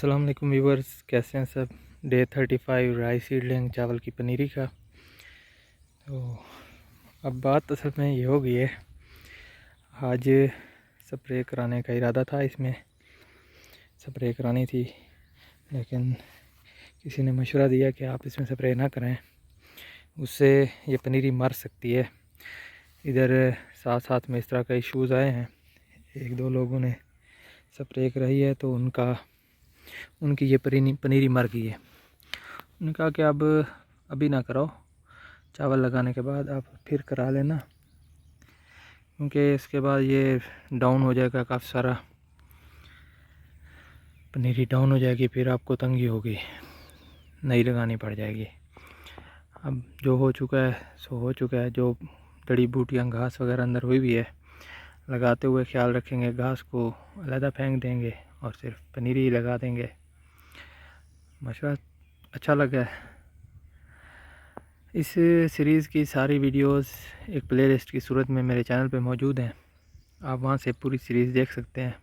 अस्सलाम वालेकुम व्यूवर्स, कैसे हैं सब। डे 35 राइस सीडलिंग चावल की पनीरी का। तो अब बात असल में ये हो गई है, आज स्प्रे कराने का इरादा था, इसमें स्प्रे करानी थी, लेकिन किसी ने मशवरा दिया कि आप इसमें स्प्रे ना करें, उससे ये पनीरी मर सकती है। इधर साथ साथ में इस तरह का इश्यूज़ आए हैं, एक दो लोगों ने स्प्रे कराई है तो उनकी ये पनीरी मर गई है। उन्होंने कहा कि अब अभी ना कराओ, चावल लगाने के बाद आप फिर करा लेना, क्योंकि इसके बाद ये डाउन हो जाएगा, काफ़ी सारा पनीरी डाउन हो जाएगी, फिर आपको तंगी होगी, नई लगानी पड़ जाएगी। अब जो हो चुका है सो हो चुका है। जो जड़ी बूटियाँ घास वगैरह अंदर हुई भी है, लगाते हुए ख्याल रखेंगे, घास को अलहदा फेंक देंगे और सिर्फ पनीरी ही लगा देंगे। मशवरा अच्छा लगा है। इस सीरीज़ की सारी वीडियोस एक प्लेलिस्ट की सूरत में मेरे चैनल पे मौजूद हैं, आप वहां से पूरी सीरीज़ देख सकते हैं।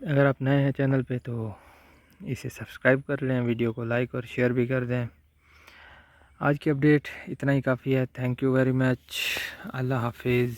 अगर आप नए हैं चैनल पे तो इसे सब्सक्राइब कर लें, वीडियो को लाइक और शेयर भी कर दें। आज की अपडेट इतना ही काफ़ी है। Thank you very much. अल्लाह हाफिज़।